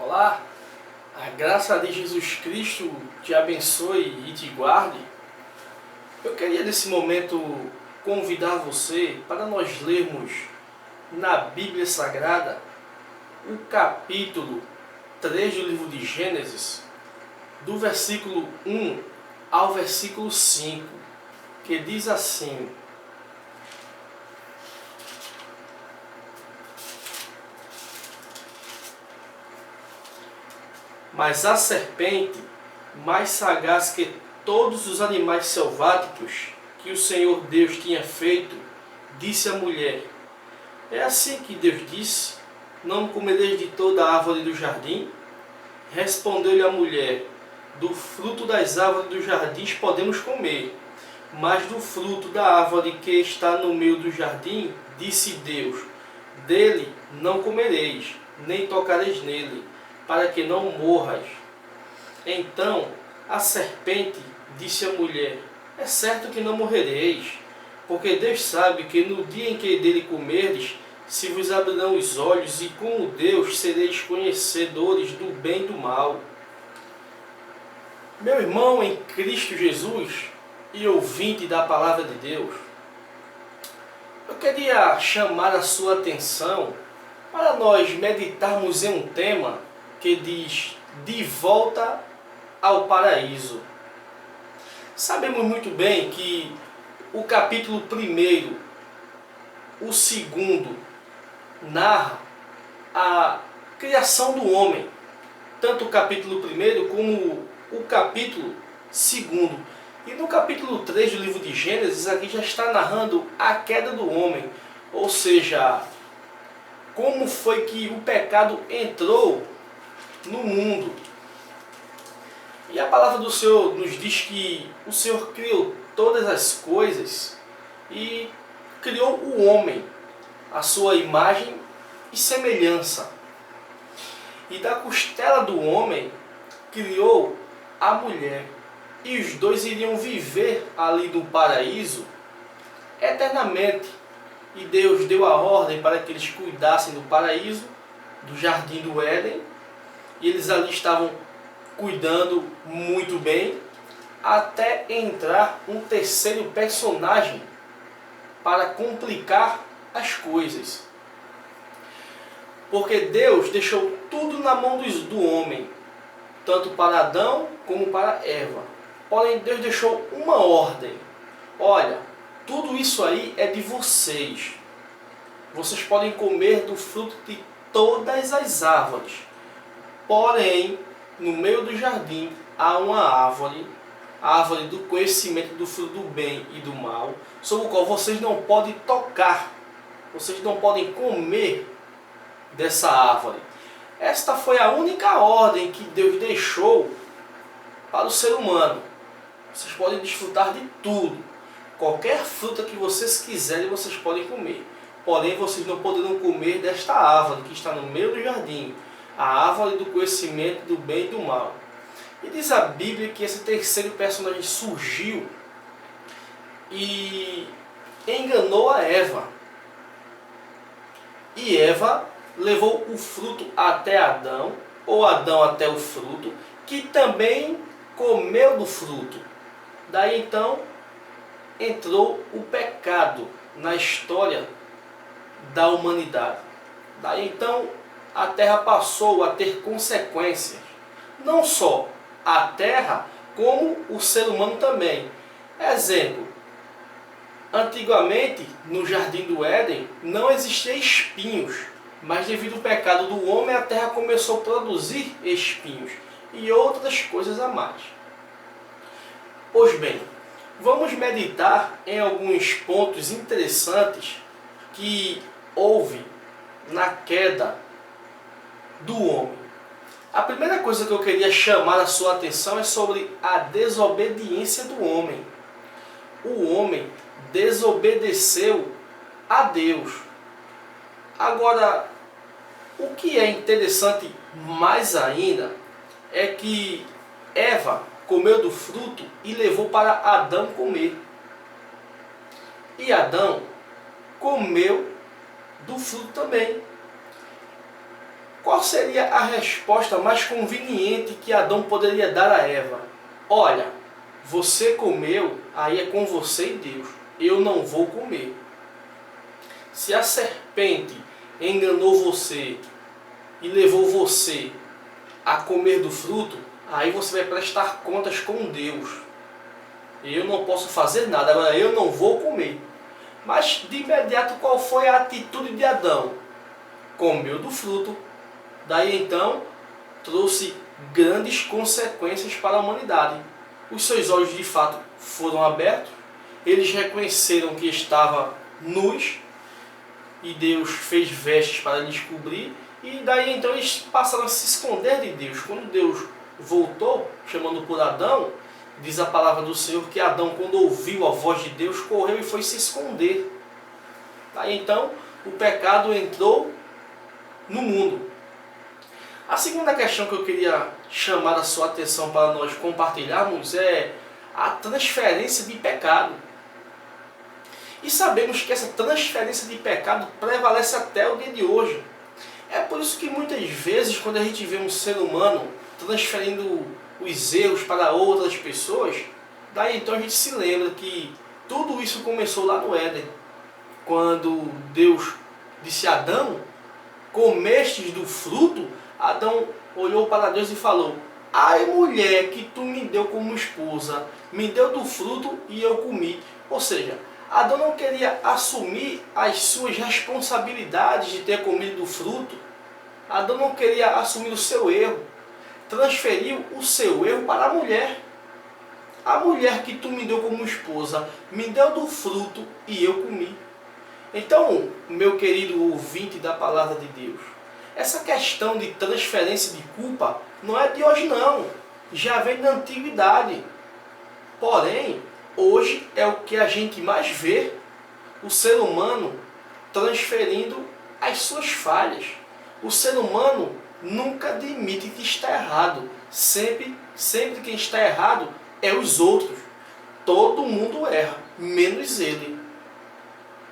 Olá, a graça de Jesus Cristo te abençoe e te guarde. Eu queria nesse momento convidar você para nós lermos na Bíblia Sagrada o capítulo 3 do livro de Gênesis, do versículo 1 ao versículo 5, que diz assim: Mas a serpente, mais sagaz que todos os animais selváticos que o Senhor Deus tinha feito, disse à mulher: É assim que Deus disse: Não comereis de toda a árvore do jardim? Respondeu-lhe a mulher: Do fruto das árvores dos jardins podemos comer, mas do fruto da árvore que está no meio do jardim, disse Deus: Dele não comereis, nem tocareis nele, para que não morras. Então a serpente disse à mulher: É certo que não morrereis, porque Deus sabe que no dia em que dele comerdes, se vos abrirão os olhos, e como Deus sereis conhecedores do bem e do mal. Meu irmão em Cristo Jesus e ouvinte da palavra de Deus, eu queria chamar a sua atenção para nós meditarmos em um tema que diz: de volta ao paraíso. Sabemos muito bem que o capítulo 1, o 2, narra a criação do homem, tanto o capítulo 1 como o capítulo 2. E no capítulo 3 do livro de Gênesis, aqui já está narrando a queda do homem, ou seja, como foi que o pecado entrou no mundo. E a palavra do Senhor nos diz que o Senhor criou todas as coisas e criou o homem, a sua imagem e semelhança. E da costela do homem criou a mulher. E os dois iriam viver ali no paraíso eternamente. E Deus deu a ordem para que eles cuidassem do paraíso, do jardim do Éden. E eles ali estavam cuidando muito bem, até entrar um terceiro personagem para complicar as coisas. Porque Deus deixou tudo na mão do homem, tanto para Adão como para Eva. Porém, Deus deixou uma ordem: olha, tudo isso aí é de vocês. Vocês podem comer do fruto de todas as árvores. Porém, no meio do jardim há uma árvore, a árvore do conhecimento do fruto do bem e do mal, sobre o qual vocês não podem tocar, vocês não podem comer dessa árvore. Esta foi a única ordem que Deus deixou para o ser humano. Vocês podem desfrutar de tudo. Qualquer fruta que vocês quiserem, vocês podem comer. Porém, vocês não poderão comer desta árvore que está no meio do jardim, a árvore do conhecimento do bem e do mal. E diz a Bíblia que esse terceiro personagem surgiu e enganou a Eva. E Eva levou o fruto até Adão, ou Adão até o fruto, que também comeu do fruto. Daí então entrou o pecado na história da humanidade. Daí então a terra passou a ter consequências. Não só a terra, como o ser humano também. Exemplo: antigamente no jardim do Éden não existiam espinhos, mas devido ao pecado do homem a terra começou a produzir espinhos e outras coisas a mais. Pois bem, vamos meditar em alguns pontos interessantes que houve na queda do homem. A primeira coisa que eu queria chamar a sua atenção é sobre a desobediência do homem. O homem desobedeceu a Deus. Agora, o que é interessante mais ainda é que Eva comeu do fruto e levou para Adão comer. E Adão comeu do fruto também. Qual seria a resposta mais conveniente que Adão poderia dar a Eva? Olha, você comeu, aí é com você e Deus. Eu não vou comer. Se a serpente enganou você e levou você a comer do fruto, aí você vai prestar contas com Deus. Eu não posso fazer nada, agora eu não vou comer. Mas de imediato, qual foi a atitude de Adão? Comeu do fruto. Daí então trouxe grandes consequências para a humanidade. Os seus olhos de fato foram abertos, eles reconheceram que estavam nus e Deus fez vestes para lhes cobrir, e daí então eles passaram a se esconder de Deus. Quando Deus voltou, chamando por Adão, diz a palavra do Senhor que Adão, quando ouviu a voz de Deus, correu e foi se esconder. Daí então o pecado entrou no mundo. A segunda questão que eu queria chamar a sua atenção para nós compartilharmos é a transferência de pecado. E sabemos que essa transferência de pecado prevalece até o dia de hoje. É por isso que muitas vezes, quando a gente vê um ser humano transferindo os erros para outras pessoas, daí então a gente se lembra que tudo isso começou lá no Éden, quando Deus disse a Adão: comestes do fruto? Adão olhou para Deus e falou: ai, mulher que tu me deu como esposa, me deu do fruto e eu comi. Ou seja, Adão não queria assumir as suas responsabilidades de ter comido do fruto. Adão não queria assumir o seu erro. Transferiu o seu erro para a mulher. A mulher que tu me deu como esposa me deu do fruto e eu comi. Então, meu querido ouvinte da palavra de Deus, essa questão de transferência de culpa não é de hoje não, já vem da antiguidade. Porém, hoje é o que a gente mais vê, o ser humano transferindo as suas falhas. O ser humano nunca admite que está errado. Sempre quem está errado é os outros. Todo mundo erra, menos ele.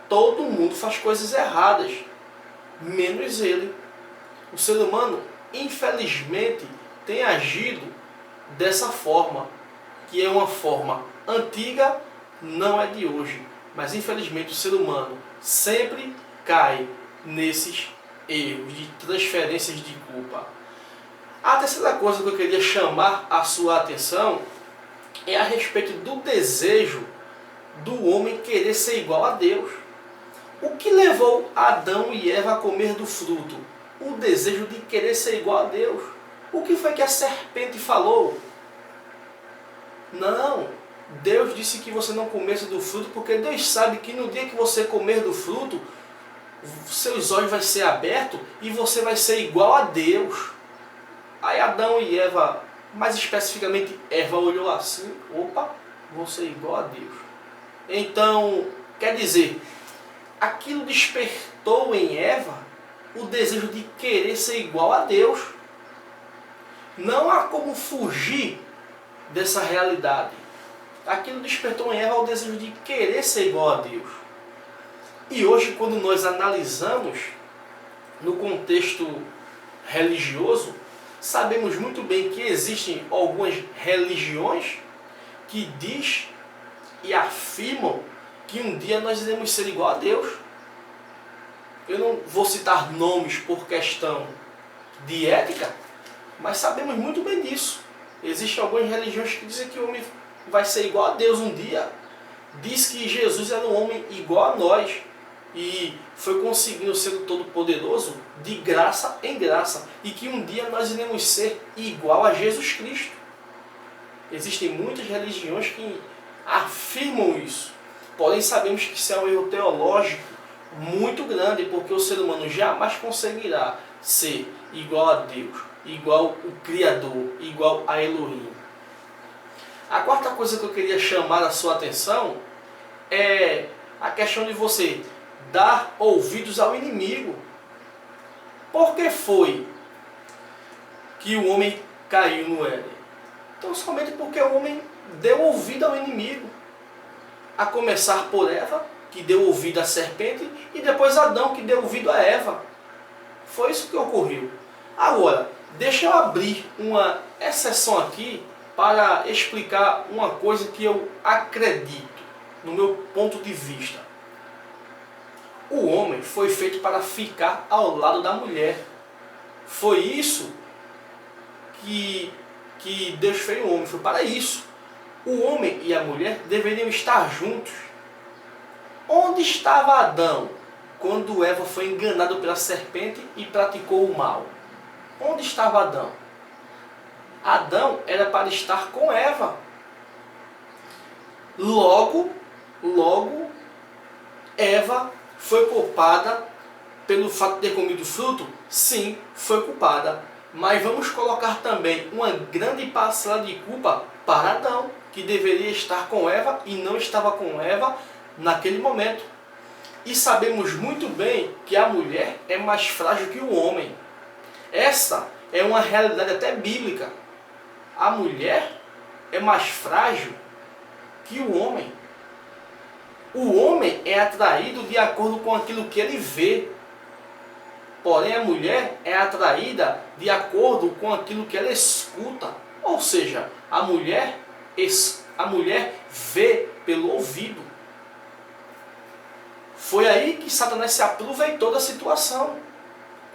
Todo mundo faz coisas erradas, menos ele. O ser humano, infelizmente, tem agido dessa forma, que é uma forma antiga, não é de hoje. Mas, infelizmente, o ser humano sempre cai nesses erros de transferências de culpa. A terceira coisa que eu queria chamar a sua atenção é a respeito do desejo do homem querer ser igual a Deus. O que levou Adão e Eva a comer do fruto? O desejo de querer ser igual a Deus. O que foi que a serpente falou? Não, Deus disse que você não comesse do fruto, porque Deus sabe que no dia que você comer do fruto, seus olhos vão ser abertos e você vai ser igual a Deus. Aí Adão e Eva, mais especificamente Eva, olhou assim: opa, vou ser igual a Deus. Então, quer dizer, aquilo despertou em Eva o desejo de querer ser igual a Deus. Não há como fugir dessa realidade. Aquilo despertou em Eva o desejo de querer ser igual a Deus. E hoje, quando nós analisamos no contexto religioso, sabemos muito bem que existem algumas religiões que diz e afirmam que um dia nós iremos ser igual a Deus. Eu não vou citar nomes por questão de ética, mas sabemos muito bem disso. Existem algumas religiões que dizem que o homem vai ser igual a Deus um dia. Diz que Jesus era um homem igual a nós e foi conseguindo ser o Todo-Poderoso de graça em graça, e que um dia nós iremos ser igual a Jesus Cristo. Existem muitas religiões que afirmam isso, porém sabemos que isso é um erro teológico muito grande, porque o ser humano jamais conseguirá ser igual a Deus, igual o Criador, igual a Elohim. A quarta coisa que eu queria chamar a sua atenção é a questão de você dar ouvidos ao inimigo. Por que foi que o homem caiu no Éden? Então, somente porque o homem deu ouvido ao inimigo. A começar por Eva, que deu ouvido à serpente, e depois Adão, que deu ouvido a Eva. Foi isso que ocorreu. Agora, deixa eu abrir uma exceção aqui para explicar uma coisa que eu acredito, no meu ponto de vista. O homem foi feito para ficar ao lado da mulher. Foi isso que Deus fez o homem, foi para isso. O homem e a mulher deveriam estar juntos. Onde estava Adão quando Eva foi enganada pela serpente e praticou o mal? Onde estava Adão? Adão era para estar com Eva. Logo, Eva foi culpada pelo fato de ter comido fruto? Sim, foi culpada. Mas vamos colocar também uma grande parcela de culpa para Adão, que deveria estar com Eva e não estava com Eva naquele momento. E sabemos muito bem que a mulher é mais frágil que o homem. Essa é uma realidade até bíblica. A mulher é mais frágil que o homem. O homem é atraído de acordo com aquilo que ele vê. Porém, a mulher é atraída de acordo com aquilo que ela escuta. Ou seja, a mulher vê pelo ouvido. Foi aí que Satanás se aproveitou da situação.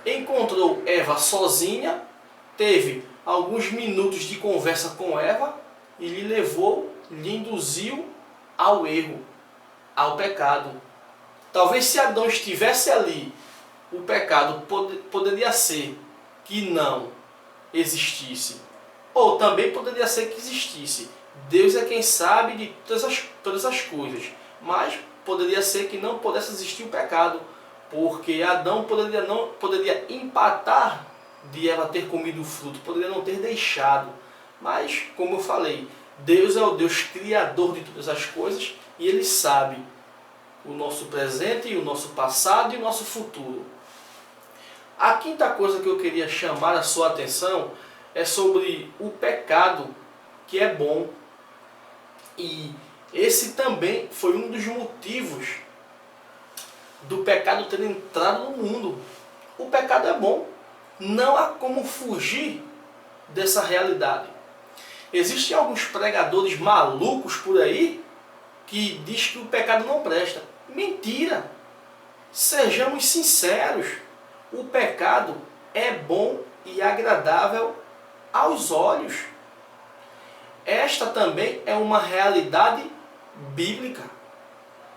Encontrou Eva sozinha, teve alguns minutos de conversa com Eva e lhe induziu ao erro, ao pecado. Talvez se Adão estivesse ali, o pecado poderia ser que não existisse. Ou também poderia ser que existisse. Deus é quem sabe de todas as coisas. Mas poderia ser que não pudesse existir o pecado. Porque Adão poderia empatar de Eva ter comido o fruto. Poderia não ter deixado. Mas, como eu falei, Deus é o Deus criador de todas as coisas. E Ele sabe o nosso presente, e o nosso passado e o nosso futuro. A quinta coisa que eu queria chamar a sua atenção é sobre o pecado, que é bom. E esse também foi um dos motivos do pecado ter entrado no mundo. O pecado é bom. Não há como fugir dessa realidade. Existem alguns pregadores malucos por aí que dizem que o pecado não presta. Mentira! Sejamos sinceros. O pecado é bom e agradável aos olhos. Esta também é uma realidade bíblica.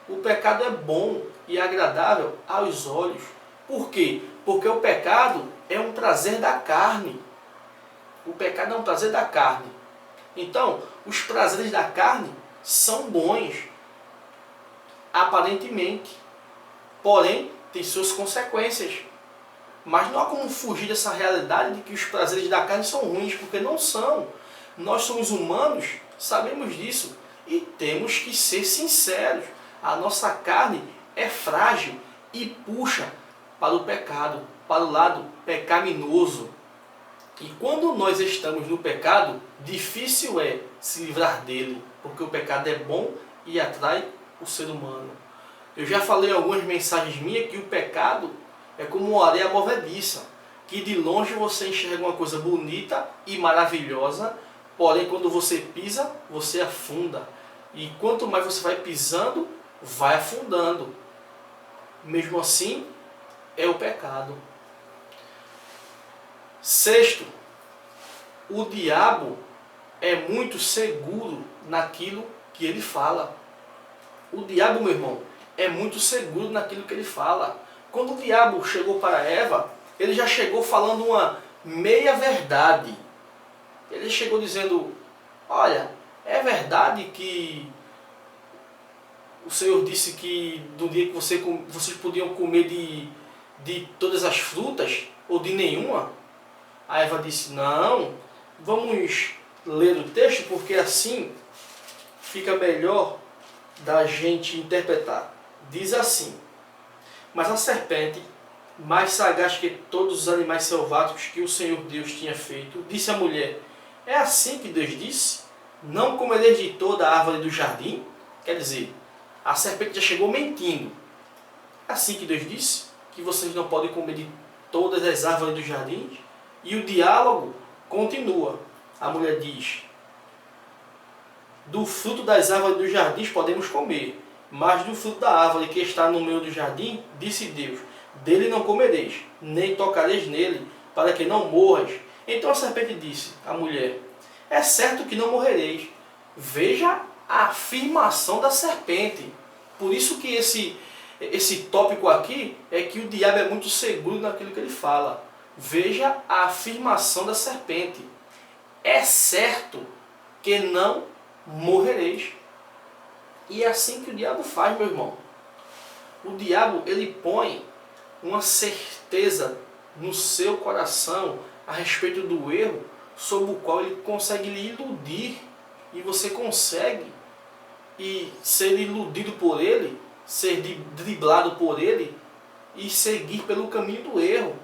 O pecado é bom e agradável aos olhos. Por quê? Porque o pecado é um prazer da carne. O pecado é um prazer da carne. Então, os prazeres da carne são bons, aparentemente. Porém, tem suas consequências. Mas não há como fugir dessa realidade de que os prazeres da carne são ruins, porque não são. Nós somos humanos, sabemos disso. E temos que ser sinceros. A nossa carne é frágil e puxa para o pecado, para o lado pecaminoso. E quando nós estamos no pecado, difícil é se livrar dele, porque o pecado é bom e atrai o ser humano. Eu já falei em algumas mensagens minhas que o pecado é como uma areia movediça, que de longe você enxerga uma coisa bonita e maravilhosa, porém quando você pisa, você afunda. E quanto mais você vai pisando, vai afundando. Mesmo assim, é o pecado. Sexto, o diabo é muito seguro naquilo que ele fala. O diabo, meu irmão, é muito seguro naquilo que ele fala. Quando o diabo chegou para Eva, ele já chegou falando uma meia-verdade. Ele chegou dizendo, olha, é verdade que o Senhor disse que do dia que vocês podiam comer de todas as frutas, ou de nenhuma? A Eva disse, não, vamos ler o texto, porque assim fica melhor da gente interpretar. Diz assim, mas a serpente, mais sagaz que todos os animais selváticos que o Senhor Deus tinha feito, disse à mulher, é assim que Deus disse? Não comereis de toda a árvore do jardim? Quer dizer, a serpente já chegou mentindo. É assim que Deus disse? Que vocês não podem comer de todas as árvores do jardim? E o diálogo continua. A mulher diz: do fruto das árvores dos jardins podemos comer, mas do fruto da árvore que está no meio do jardim, disse Deus: dele não comereis, nem tocareis nele, para que não morras. Então a serpente disse à mulher: é certo que não morrereis. Veja a afirmação da serpente. Por isso que esse tópico aqui é que o diabo é muito seguro naquilo que ele fala. Veja a afirmação da serpente. É certo que não morrereis. E é assim que o diabo faz, meu irmão. O diabo, ele põe uma certeza no seu coração a respeito do erro, sob o qual ele consegue lhe iludir. E você consegue ser iludido por ele, ser driblado por ele e seguir pelo caminho do erro.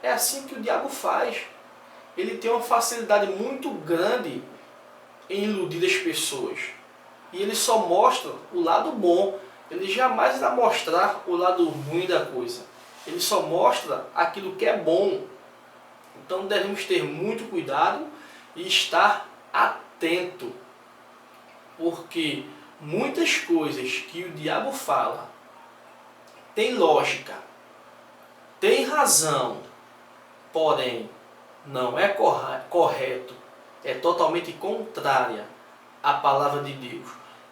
É assim que o diabo faz. Ele tem uma facilidade muito grande em iludir as pessoas. E ele só mostra o lado bom. Ele jamais vai mostrar o lado ruim da coisa. Ele só mostra aquilo que é bom. Então devemos ter muito cuidado e estar atento. Porque muitas coisas que o diabo fala tem lógica, tem razão, porém não é correto, é totalmente contrária à palavra de Deus.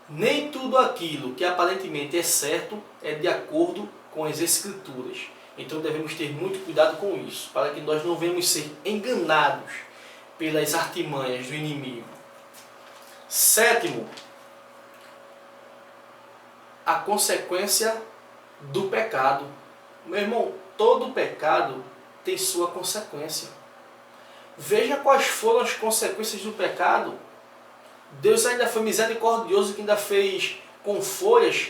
Nem tudo aquilo que aparentemente é certo é de acordo com as Escrituras. Então devemos ter muito cuidado com isso, para que nós não venhamos ser enganados pelas artimanhas do inimigo. Sétimo, a consequência do pecado. Meu irmão, todo pecado tem sua consequência. Veja quais foram as consequências do pecado. Deus ainda foi misericordioso, que ainda fez com folhas,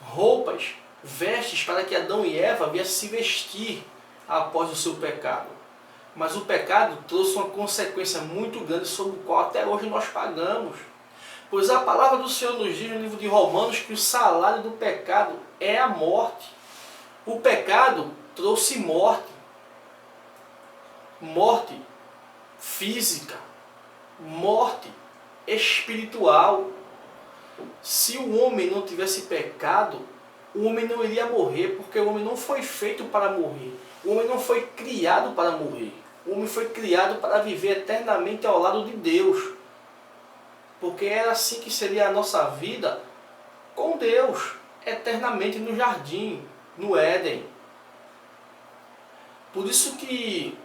roupas, vestes para que Adão e Eva viessem se vestir após o seu pecado. Mas o pecado trouxe uma consequência muito grande, sobre o qual até hoje nós pagamos. Pois a palavra do Senhor nos diz no livro de Romanos que o salário do pecado é a morte. O pecado trouxe morte. Morte física, morte espiritual. Se o homem não tivesse pecado, o homem não iria morrer, porque o homem não foi feito para morrer. O homem não foi criado para morrer. O homem foi criado para viver eternamente ao lado de Deus. Porque era assim que seria a nossa vida com Deus, eternamente no jardim, no Éden. Por isso que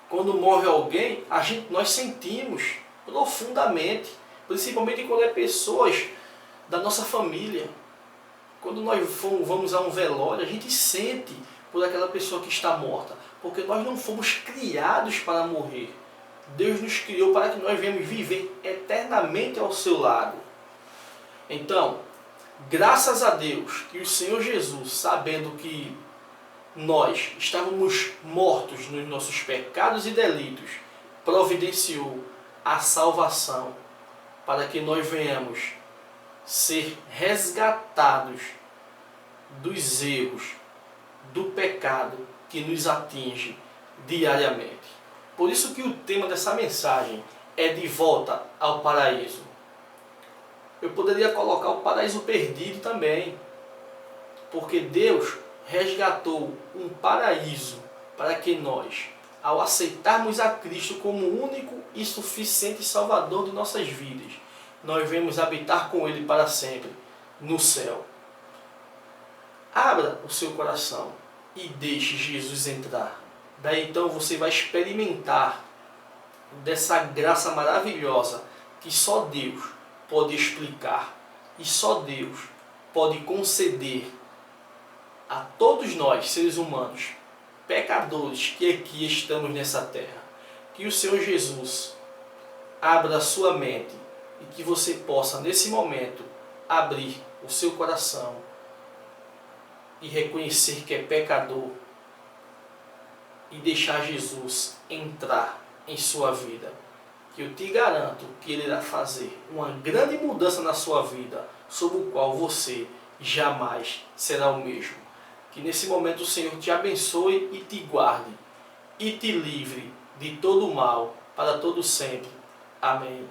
quando morre alguém, nós sentimos profundamente, principalmente quando é pessoas da nossa família. Quando nós vamos a um velório, a gente sente por aquela pessoa que está morta, porque nós não fomos criados para morrer. Deus nos criou para que nós venhamos viver eternamente ao seu lado. Então, graças a Deus que o Senhor Jesus, sabendo que nós estávamos mortos nos nossos pecados e delitos, providenciou a salvação para que nós venhamos ser resgatados dos erros, do pecado que nos atinge diariamente. Por isso que o tema dessa mensagem é de volta ao paraíso. Eu poderia colocar o paraíso perdido também, porque Deus resgatou um paraíso para que nós, ao aceitarmos a Cristo como único e suficiente Salvador de nossas vidas, nós venhamos habitar com Ele para sempre no céu. Abra o seu coração e deixe Jesus entrar. Daí então você vai experimentar dessa graça maravilhosa que só Deus pode explicar e só Deus pode conceder a todos nós, seres humanos, pecadores que aqui estamos nessa terra. Que o Senhor Jesus abra a sua mente e que você possa nesse momento abrir o seu coração e reconhecer que é pecador e deixar Jesus entrar em sua vida. Que eu te garanto que Ele irá fazer uma grande mudança na sua vida, sobre o qual você jamais será o mesmo. Que nesse momento o Senhor te abençoe e te guarde. e te livre de todo o mal, para todo sempre. Amém.